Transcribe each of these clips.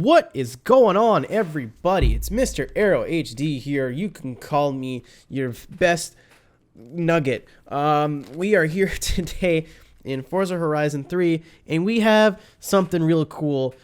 What is going on, everybody? It's MrAeroHD here. You can call me your best nugget. We are here today in Forza Horizon 3, and we have something real cool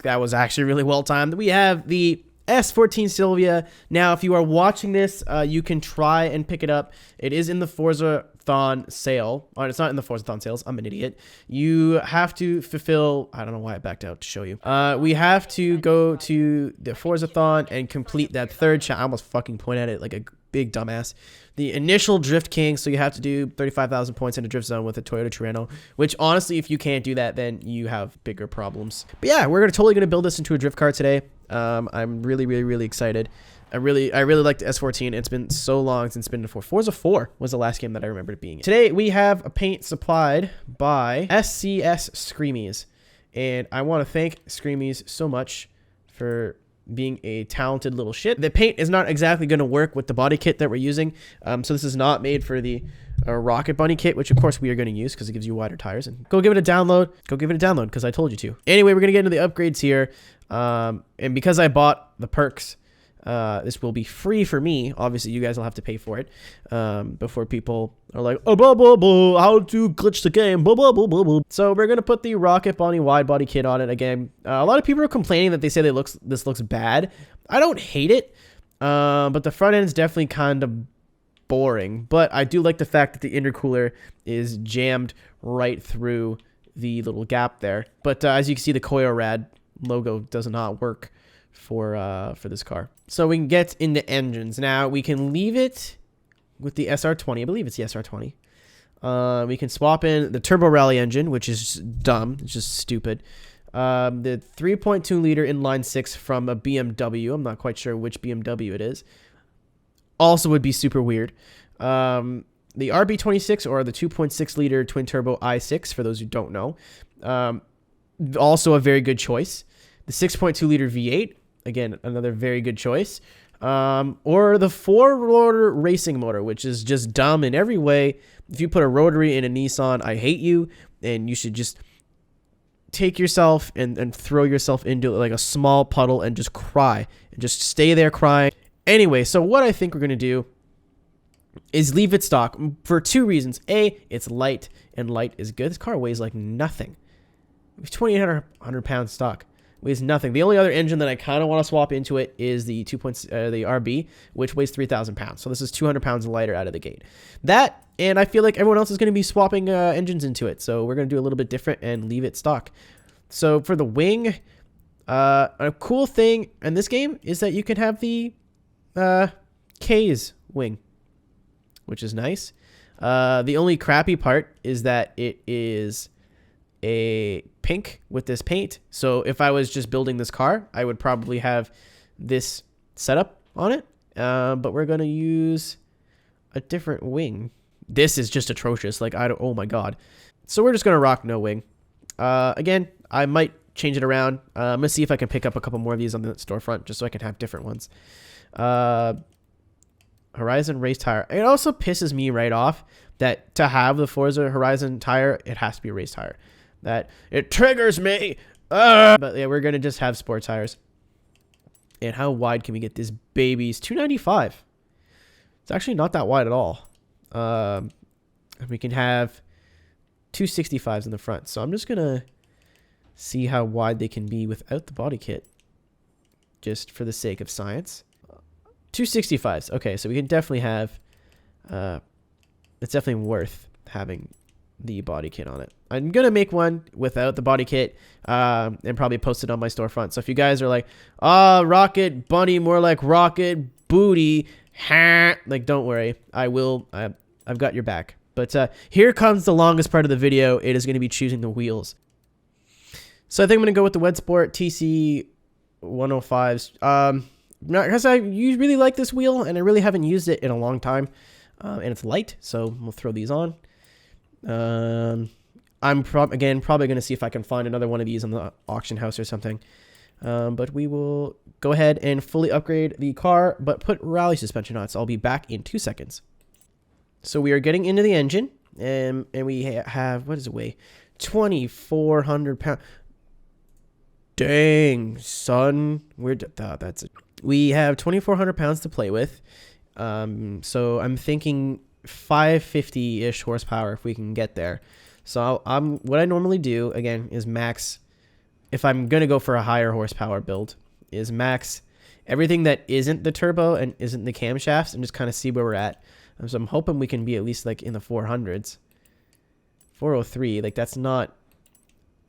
that was actually really well timed. We have the S14 SILVIA. Now, if you are watching this, you can try and pick it up. It is in the Forza-thon sale. Or it's not in the Forza-thon sales. I'm an idiot. You have to fulfill... I don't know why I backed out to show you. We have to go to the Forza-thon and complete that third challenge. I almost fucking point at it like a big dumbass. The initial Drift King, so you have to do 35,000 points in a drift zone with a Toyota Turismo, which honestly, if you can't do that, then you have bigger problems. But yeah, we're totally going to build this into a drift car today. I'm really excited. I really like the S14. It's been so long since it's been before. Forza 4 was the last game that I remember it being in. Today, we have a paint supplied by SCS Skreamies, and I want to thank Skreamies so much for being a talented little shit. The paint is not exactly going to work with the body kit that we're using, so this is not made for the Rocket Bunny kit, which of course we are going to use because it gives you wider tires. And go give it a download. Go give it a download because I told you to. Anyway, we're going to get into the upgrades here, and because I bought the perks, this will be free for me. Obviously, you guys will have to pay for it before people are like, oh, blah, blah, blah, how to glitch the game, blah, blah, blah, blah, blah. So we're going to put the Rocket Bunny wide body kit on it again. A lot of people are complaining that they say this looks bad. I don't hate it, but the front end is definitely kind of boring. But I do like the fact that the intercooler is jammed right through the little gap there. But as you can see, the KoyoRad logo does not work for this car. So we can get into engines. Now we can leave it with the SR20. I believe it's the SR20. We can swap in the Turbo Rally engine, which is dumb. It's just stupid. The 3.2 liter inline six from a BMW. I'm not quite sure which BMW it is. Also would be super weird. The RB26 or the 2.6 liter twin turbo i6 for those who don't know. Also a very good choice. The 6.2 liter V8. Again, another very good choice. Or the 4-rotor racing motor, which is just dumb in every way. If you put a rotary in a Nissan, I hate you. And you should just take yourself and throw yourself into like a small puddle and just cry. And just stay there crying. Anyway, so what I think we're going to do is leave it stock for two reasons. A, it's light, and light is good. This car weighs like nothing. It's 2,800 pounds stock. Weighs nothing. The only other engine that I kind of want to swap into it is the the RB, which weighs 3,000 pounds. So this is 200 pounds lighter out of the gate. That, and I feel like everyone else is going to be swapping engines into it. So we're going to do a little bit different and leave it stock. So for the wing, a cool thing in this game is that you can have the K's wing, which is nice. The only crappy part is that it is a pink with this paint. So if I was just building this car, I would probably have this setup on it. But we're going to use a different wing. This is just atrocious. Like, oh my God. So we're just going to rock no wing. Again, I might change it around. I'm going to see if I can pick up a couple more of these on the storefront just so I can have different ones. Horizon race tire. It also pisses me right off that to have the Forza Horizon tire, it has to be a race tire. That it triggers me. But yeah, we're gonna just have sport tires. And how wide can we get this babies? 295. It's actually not that wide at all. We can have 265s in the front. So I'm just gonna see how wide they can be without the body kit, just for the sake of science. 265s. Okay, so we can definitely have. It's definitely worth having the body kit on it. I'm gonna make one without the body kit and probably post it on my storefront. So if you guys are like, Rocket Bunny, more like Rocket Booty, like, don't worry, I will. I've got your back. But here comes the longest part of the video. It is going to be choosing the wheels. So I think I'm gonna go with the Wed Sport TC 105s. Because I really like this wheel and I really haven't used it in a long time, and it's light, so we'll throw these on. I'm probably going to see if I can find another one of these on the auction house or something. But we will go ahead and fully upgrade the car, but put rally suspension on it. So I'll be back in 2 seconds. So we are getting into the engine, and we have, what does it weigh? 2,400 pounds. Dang, son. That's it. We have 2,400 pounds to play with. So I'm thinking 550-ish horsepower if we can get there. So what I normally do, again, is max, if I'm going to go for a higher horsepower build, is max everything that isn't the turbo and isn't the camshafts and just kind of see where we're at. So I'm hoping we can be at least like in the 400s. 403, like that's not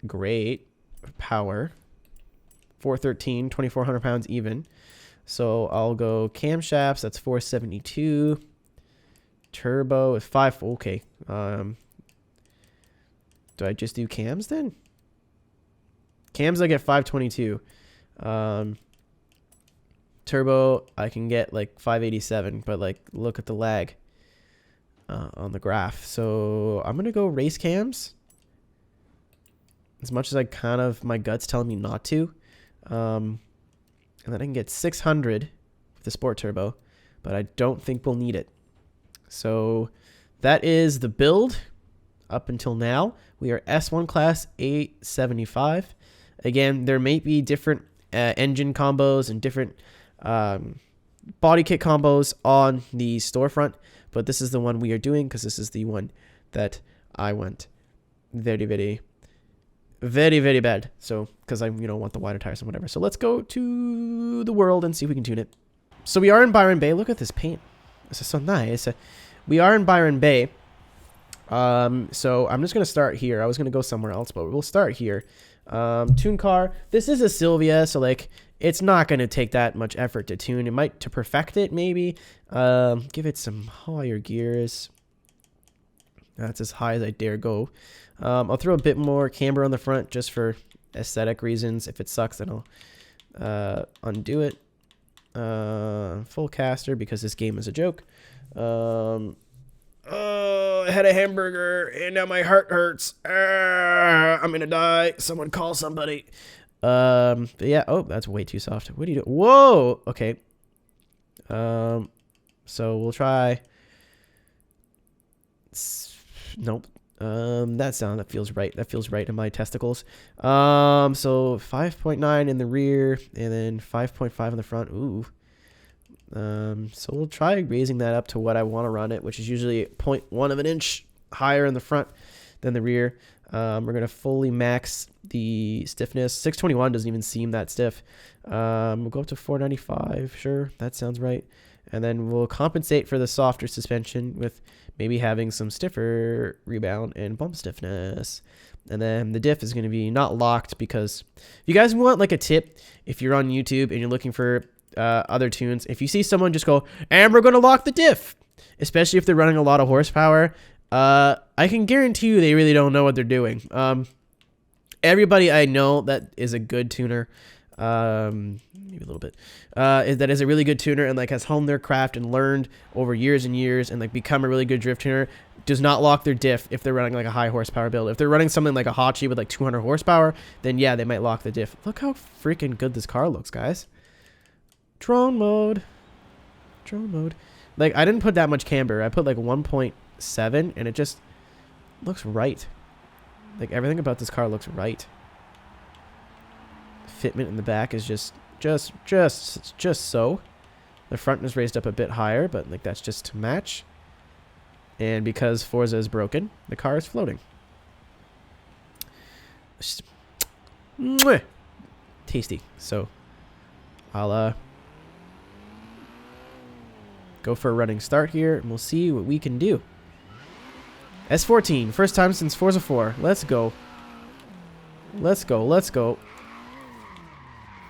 great power. 413, 2,400 pounds even. So I'll go camshafts, that's 472. Turbo is 5, okay. Do I just do cams then? Cams I get 522. Turbo I can get like 587, but like look at the lag on the graph. So I'm gonna go race cams. As much as I kind of, my gut's telling me not to. And then I can get 600 with the sport turbo, but I don't think we'll need it. So that is the build up until now. We are S1 class 875. Again, there may be different engine combos and different body kit combos on the storefront, but this is the one we are doing because this is the one that I went very, very, very, very bad. So, because I, want the wider tires and whatever. So let's go to the world and see if we can tune it. So we are in Byron Bay. Look at this paint. This is so nice. We are in Byron Bay. So I'm just going to start here. I was going to go somewhere else, but we'll start here. Tune car. This is a Silvia, so like it's not going to take that much effort to tune. It might to perfect it, maybe. Give it some higher gears. That's as high as I dare go. I'll throw a bit more camber on the front just for aesthetic reasons. If it sucks, then I'll undo it. Full caster because this game is a joke. Oh, I had a hamburger and now my heart hurts. I'm gonna die. Someone call somebody. But yeah. Oh, that's way too soft. What do you do? Whoa. Okay. So we'll try. Nope. That feels right. That feels right in my testicles. So 5.9 in the rear and then 5.5 in the front. Ooh. So we'll try raising that up to what I want to run it, which is usually 0.1 of an inch higher in the front than the rear. We're going to fully max the stiffness. 621 doesn't even seem that stiff. We'll go up to 495. Sure. That sounds right. And then we'll compensate for the softer suspension with maybe having some stiffer rebound and bump stiffness. And then the diff is going to be not locked because if you guys want like a tip, if you're on YouTube and you're looking for other tunes, if you see someone just go, and we're going to lock the diff, especially if they're running a lot of horsepower, I can guarantee you they really don't know what they're doing. Everybody I know that is a good tuner, maybe a little bit, that is a really good tuner and like has honed their craft and learned over years and years and like become a really good drift tuner, does not lock their diff if they're running like a high horsepower build. If they're running something like a Hachi with like 200 horsepower, then yeah, they might lock the diff. Look how freaking good this car looks, guys. Drone mode. Like I didn't put that much camber. I put like 1.7 and it just looks right. Like everything about this car looks right. Fitment in the back is just so. The front is raised up a bit higher, but like that's just to match. And because Forza is broken, the car is floating. Just, tasty. So I'll go for a running start here and we'll see what we can do. S14, first time since Forza 4. Let's go. Let's go.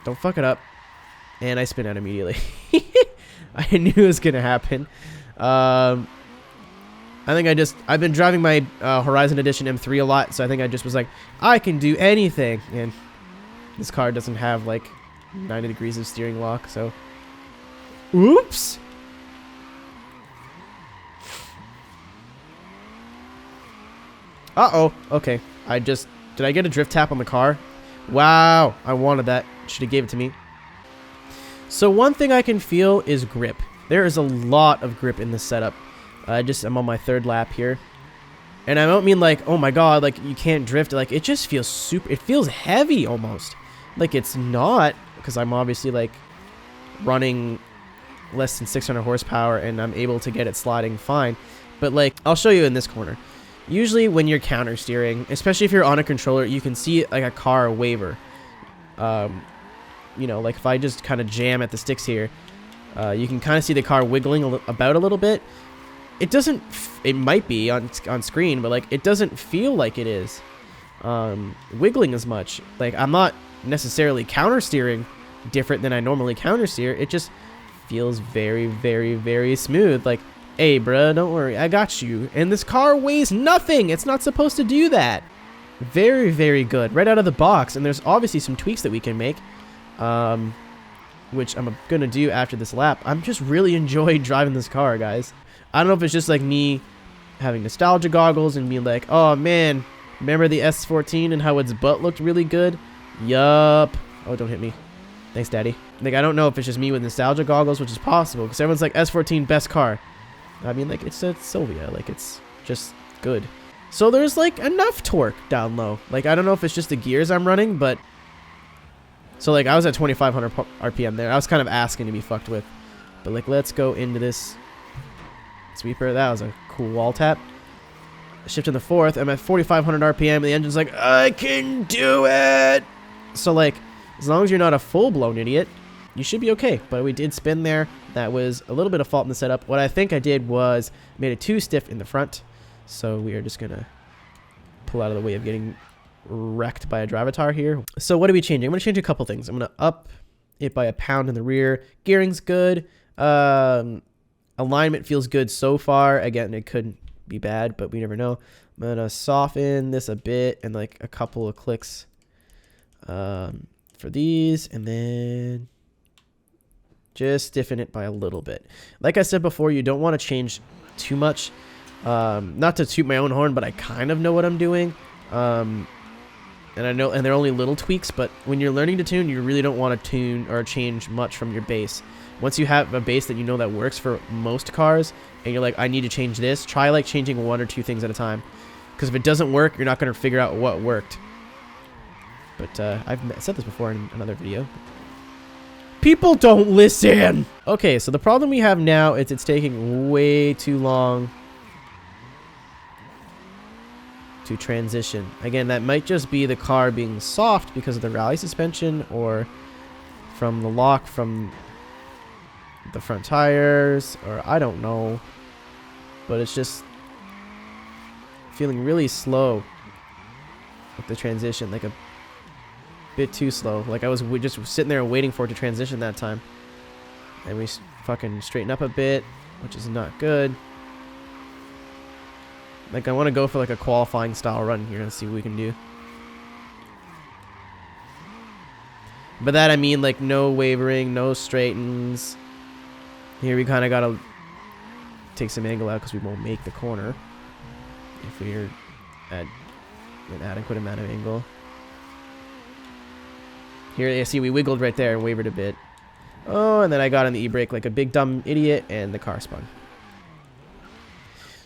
Don't fuck it up. And I spin out immediately. I knew it was going to happen. I think I've been driving my Horizon Edition M3 a lot, so I think I just was like, I can do anything. And this car doesn't have like 90 degrees of steering lock, so. Oops. Uh-oh. Okay. Did I get a drift tap on the car? Wow. I wanted that. Should have gave it to me. So one thing I can feel is grip. There is a lot of grip in this setup. I'm on my third lap here. And I don't mean like, oh my god, like you can't drift. Like it just feels it feels heavy almost. like it's not, because I'm obviously like running less than 600 horsepower and I'm able to get it sliding fine. But like, I'll show you in this corner. Usually when you're counter steering, especially if you're on a controller, you can see like a car waver. You know, like if I just kind of jam at the sticks here, you can kind of see the car wiggling about a little bit. It doesn't, it might be on screen, but like it doesn't feel like it is wiggling as much. Like I'm not necessarily counter steering different than I normally counter steer. It just feels very, very, very smooth. Like, hey, bruh, don't worry, I got you. And this car weighs nothing. It's not supposed to do that. Very, very good right out of the box. And there's obviously some tweaks that we can make, which I'm gonna do after this lap. I'm just really enjoying driving this car, guys. I don't know if it's just like me having nostalgia goggles and being like, oh man, remember the S14 and how its butt looked really good? Yup. Oh, don't hit me. Thanks, Daddy. Like, I don't know if it's just me with nostalgia goggles, which is possible, because everyone's like, S14, best car. I mean, like, it's a SILVIA. Like, it's just good. So there's, like, enough torque down low. Like, I don't know if it's just the gears I'm running, but... So, like, I was at 2,500 RPM there. I was kind of asking to be fucked with. But, like, let's go into this sweeper. That was a cool wall tap. Shift in the fourth. I'm at 4,500 RPM, and the engine's like, I can do it! So, like... As long as you're not a full-blown idiot, you should be okay. But we did spin there. That was a little bit of fault in the setup. What I think I did was made it too stiff in the front. So we are just going to pull out of the way of getting wrecked by a drivatar here. So what are we changing? I'm going to change a couple things. I'm going to up it by a pound in the rear. Gearing's good. Alignment feels good so far. Again, it could be bad, but we never know. I'm going to soften this a bit and like a couple of clicks. For these, and then just stiffen it by a little bit. Like I said before, you don't want to change too much. Not to toot my own horn, but I kind of know what I'm doing. And I know, and they're only little tweaks, but when you're learning to tune, you really don't want to tune or change much from your bass. Once you have a bass that you know that works for most cars, and you're like, I need to change this, try like changing one or two things at a time. Because if it doesn't work, you're not going to figure out what worked. But I've said this before in another video. People don't listen! Okay, so the problem we have now is it's taking way too long to transition. Again, that might just be the car being soft because of the rally suspension or from the lock from the front tires, or I don't know. But it's just feeling really slow with the transition, like a bit too slow. Like I was just sitting there waiting for it to transition that time. And we fucking straighten up a bit, which is not good. Like I want to go for like a qualifying style run here and see what we can do. By that I mean like no wavering, no straightens. Here we kind of got to take some angle out because we won't make the corner if we're at an adequate amount of angle. Here, you see, we wiggled right there and wavered a bit. Oh, and then I got on the e-brake like a big dumb idiot, and the car spun.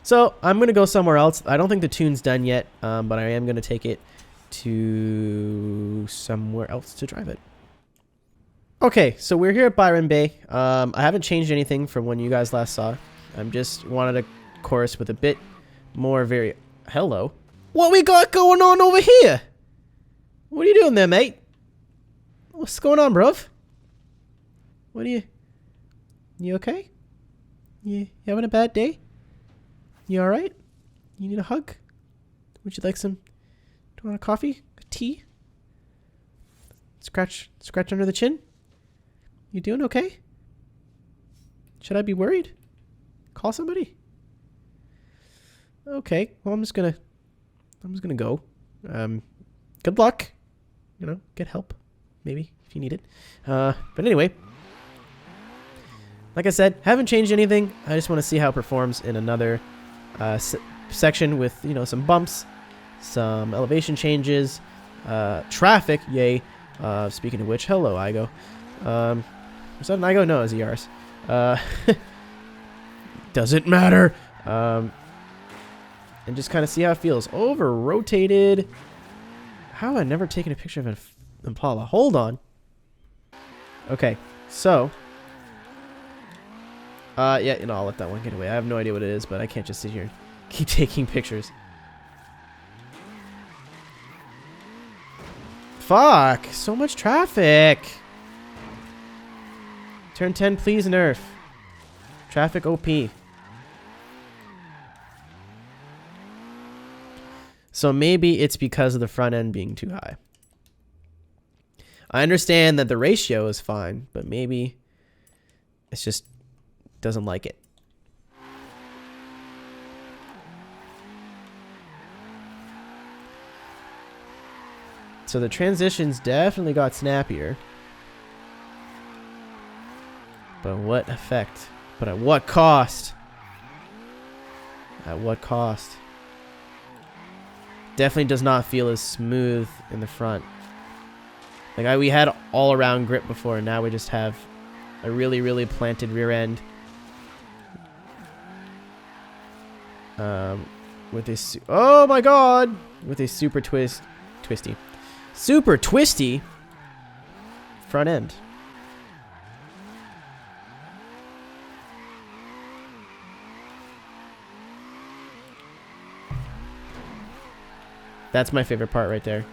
So, I'm going to go somewhere else. I don't think the tune's done yet, but I am going to take it to somewhere else to drive it. Okay, so we're here at Byron Bay. I haven't changed anything from when you guys last saw. I'm just wanted a chorus with a bit more very... Hello? What we got going on over here? What are you doing there, mate? What's going on, bruv? What are you... You okay? You having a bad day? You alright? You need a hug? Would you like some... Do you want a coffee? A tea? Scratch under the chin? You doing okay? Should I be worried? Call somebody? Okay, well I'm just gonna go. Good luck. You know, get help. Maybe, if you need it. But anyway, like I said, haven't changed anything. I just want to see how it performs in another section with, you know, some bumps, some elevation changes, traffic, yay. Speaking of which, hello, Igo. Was that an Igo? No, it's a Yaris. Doesn't matter. And just kind of see how it feels. Over-rotated. How have I never taken a picture of Impala. Hold on. Okay, so. Yeah, you know, I'll let that one get away. I have no idea what it is, but I can't just sit here and keep taking pictures. Fuck! So much traffic! Turn 10, please, nerf. Traffic OP. So maybe it's because of the front end being too high. I understand that the ratio is fine, but maybe it's just doesn't like it. So the transitions definitely got snappier. But what effect? But at what cost? At what cost? Definitely does not feel as smooth in the front. Like we had all around grip before, and now we just have a really, really planted rear end. With this, oh my god, with a super twisty front end. That's my favorite part right there.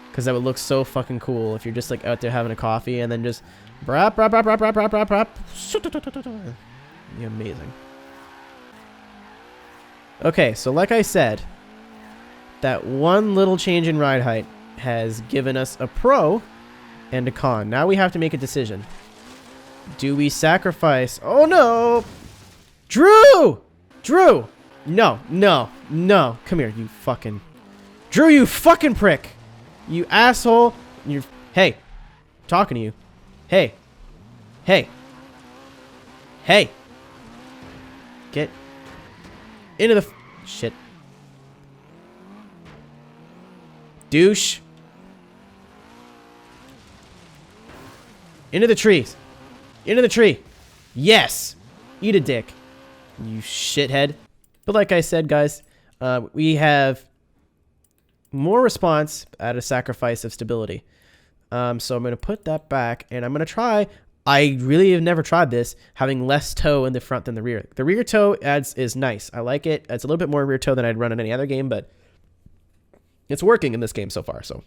Because that would look so fucking cool if you're just like out there having a coffee and then just brap. Be amazing. Okay, so like I said, that one little change in ride height has given us a pro and a con. Now we have to make a decision. Do we sacrifice? Oh no! Drew! Drew! No, no, no. Come here, you fucking... Drew, you fucking prick! You asshole! You... Hey! I'm talking to you. Hey! Hey! Hey! Get... into the... Shit. Douche. Into the trees. Into the tree. Yes! Eat a dick. You shithead. But like I said, guys, we have more response at a sacrifice of stability. So I'm going to put that back, and I'm going to try... I really have never tried this, having less toe in the front than the rear. The rear toe is nice. I like it. It's a little bit more rear toe than I'd run in any other game, but it's working in this game so far. So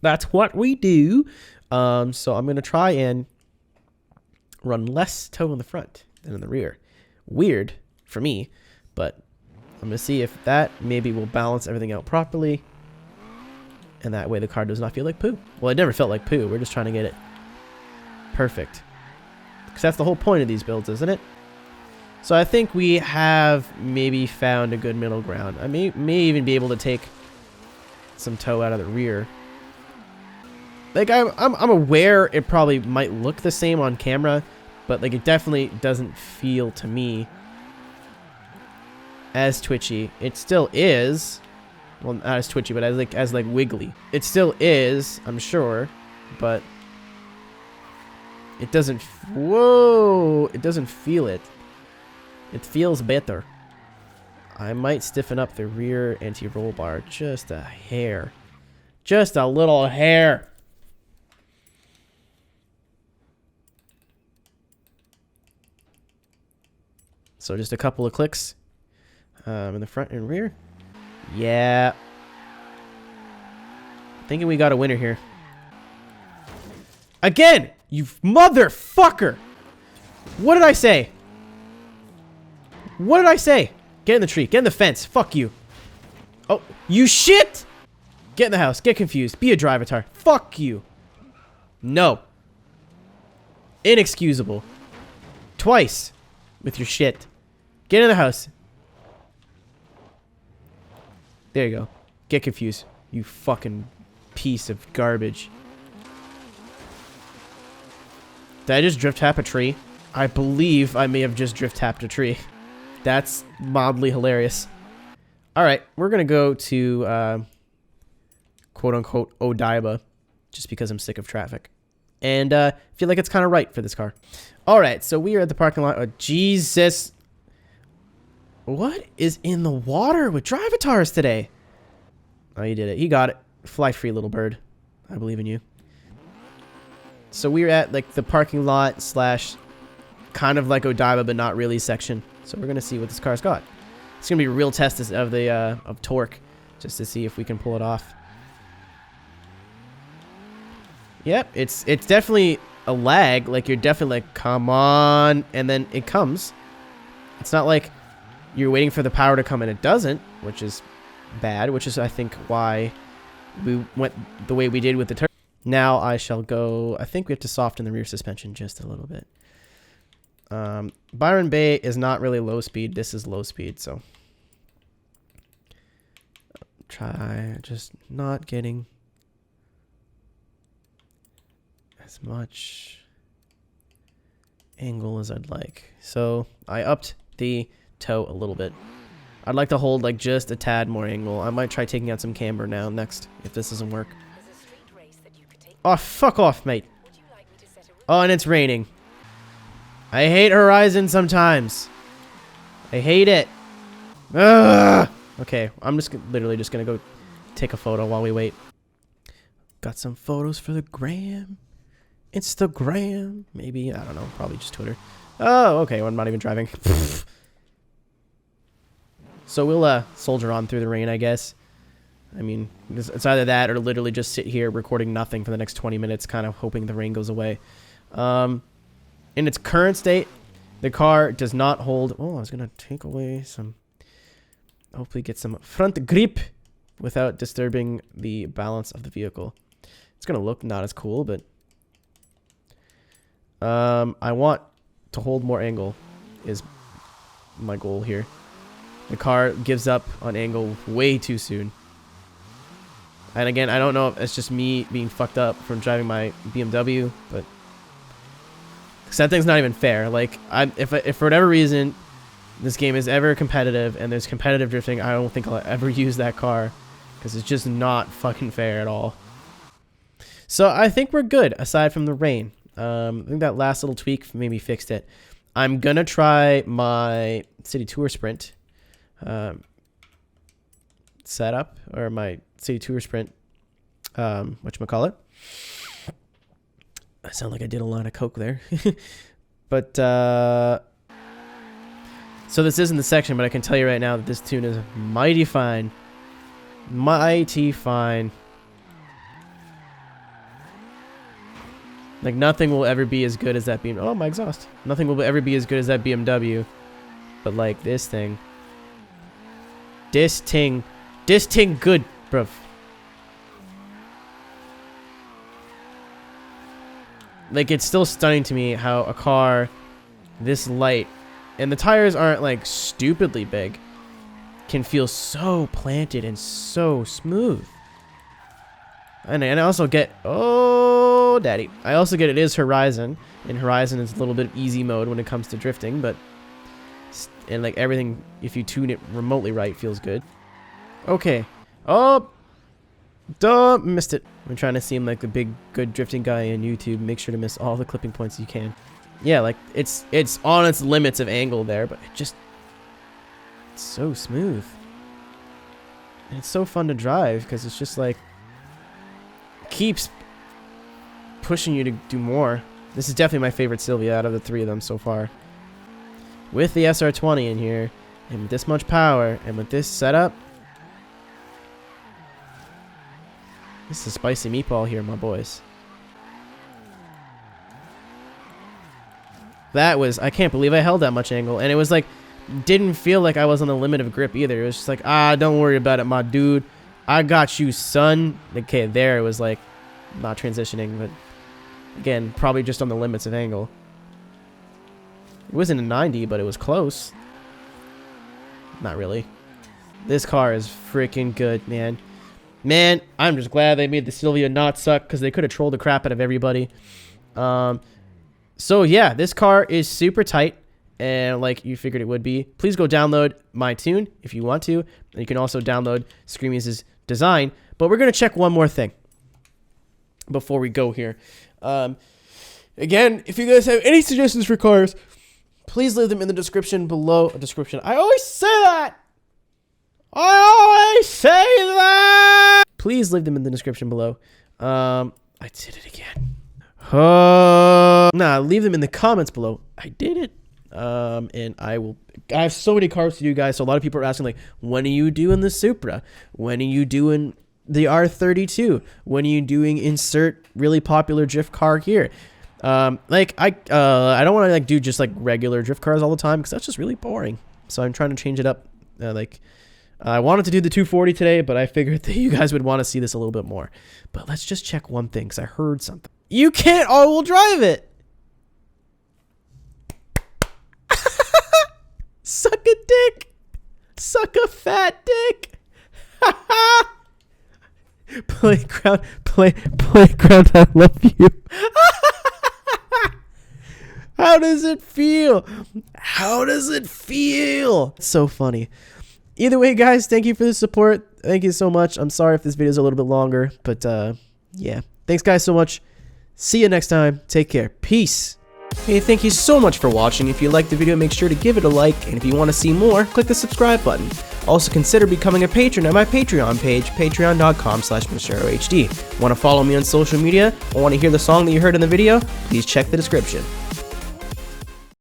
that's what we do. So I'm going to try and run less toe in the front than in the rear. Weird for me, but I'm going to see if that maybe will balance everything out properly. And that way the car does not feel like poo. Well, it never felt like poo. We're just trying to get it perfect. Because that's the whole point of these builds, isn't it? So I think we have maybe found a good middle ground. I may even be able to take some toe out of the rear. Like, I'm aware it probably might look the same on camera, but like it definitely doesn't feel to me as twitchy. It still is. Well, not as twitchy, but as like wiggly. It still is, I'm sure, but it doesn't... Whoa! It doesn't feel it. It feels better. I might stiffen up the rear anti-roll bar just a hair. Just a little hair. So just a couple of clicks in the front and rear. Yeah. Thinking we got a winner here. Again! You motherfucker! What did I say? What did I say? Get in the tree. Get in the fence. Fuck you. Oh, you shit! Get in the house. Get confused. Be a drivatar. Fuck you. No. Inexcusable. Twice. With your shit. Get in the house. There you go. Get confused. You fucking piece of garbage. Did I just drift tap a tree? I believe I may have just drift tapped a tree. That's mildly hilarious. Alright, we're going to go to quote-unquote Odaiba, just because I'm sick of traffic. And feel like it's kind of right for this car. Alright, so we are at the parking lot. Oh, Jesus. What is in the water with Drivatars today? Oh, he did it. He got it. Fly free, little bird. I believe in you. So we're at like the parking lot slash kind of like Odaiba, but not really section. So we're gonna see what this car's got. It's gonna be a real test of the of torque, just to see if we can pull it off. Yep, it's definitely a lag. Like you're definitely like, come on, and then it comes. It's not like you're waiting for the power to come and it doesn't, which is bad. Which is I think why we went the way we did with the turbo. Now I shall go. I think we have to soften the rear suspension just a little bit. Byron Bay is not really low speed. This is low speed, so try just not getting as much angle as I'd like. So I upped the toe a little bit. I'd like to hold like just a tad more angle. I might try taking out some camber now next if this doesn't work. Oh, fuck off, mate. Oh, and it's raining. I hate Horizon sometimes. I hate it. Ugh. Okay, I'm just literally just gonna go take a photo while we wait. Got some photos for the gram. Instagram. Maybe, I don't know. Probably just Twitter. Oh, okay, well, I'm not even driving. So we'll soldier on through the rain, I guess. I mean, it's either that or literally just sit here recording nothing for the next 20 minutes, kind of hoping the rain goes away. In its current state, the car does not hold... Oh, I was going to take away some... Hopefully get some front grip without disturbing the balance of the vehicle. It's going to look not as cool, but... I want to hold more angle is my goal here. The car gives up on angle way too soon. And again, I don't know if it's just me being fucked up from driving my BMW, but because that thing's not even fair. Like, if for whatever reason this game is ever competitive and there's competitive drifting, I don't think I'll ever use that car because it's just not fucking fair at all. So I think we're good aside from the rain. I think that last little tweak maybe fixed it. I'm gonna try my City Tour Sprint setup, or my City Tour Sprint, whatchamacallit. I sound like I did a lot of coke there. But, so this isn't the section, but I can tell you right now that this tune is mighty fine. Mighty fine. Like, nothing will ever be as good as that BMW. Oh, my exhaust. Nothing will ever be as good as that BMW. But, like, this thing. This ting good, bruv. Like, it's still stunning to me how a car this light, and the tires aren't, like, stupidly big, can feel so planted and so smooth. And I also get... Oh, daddy. I also get it is Horizon. And Horizon is a little bit of easy mode when it comes to drifting, but... And, like, everything, if you tune it remotely right, feels good. Okay. Oh! Duh! Missed it. I'm trying to seem like the big, good drifting guy on YouTube. Make sure to miss all the clipping points you can. Yeah, like, it's on its limits of angle there, but it just... It's so smooth. And it's so fun to drive, because it's just, like... Keeps pushing you to do more. This is definitely my favorite SILVIA out of the three of them so far. With the SR20 in here, and with this much power, and with this setup, this is a spicy meatball here, my boys. That was, I can't believe I held that much angle, and it was like, didn't feel like I was on the limit of grip either. It was just like, don't worry about it, my dude. I got you, son. Okay, there it was like, not transitioning, but again, probably just on the limits of angle. It wasn't a 90, but it was close. Not really. This car is freaking good, man. Man, I'm just glad they made the SILVIA not suck, because they could have trolled the crap out of everybody. So yeah, this car is super tight, and like you figured it would be. Please go download my tune if you want to. And you can also download Skreamies' design. But we're going to check one more thing before we go here. Again, if you guys have any suggestions for cars, please leave them in the description below. I always say that! Please leave them in the description below. I did it again. Nah, leave them in the comments below. I did it. And I have so many cars to do, guys. So a lot of people are asking, like, when are you doing the Supra? When are you doing the R32? When are you doing insert really popular drift car here? Like, I don't want to, like, do just, like, regular drift cars all the time, because that's just really boring. So I'm trying to change it up. I wanted to do the 240 today, but I figured that you guys would want to see this a little bit more. But let's just check one thing, because I heard something. You can't all-wheel drive it! Suck a dick! Suck a fat dick! Playground, I love you. How does it feel? How does it feel? It's so funny. Either way, guys, thank you for the support. Thank you so much. I'm sorry if this video is a little bit longer, but yeah. Thanks, guys, so much. See you next time. Take care. Peace. Hey, thank you so much for watching. If you liked the video, make sure to give it a like, and if you want to see more, click the subscribe button. Also, consider becoming a patron at my Patreon page, patreon.com/MrAeroHD. Want to follow me on social media, or want to hear the song that you heard in the video? Please check the description.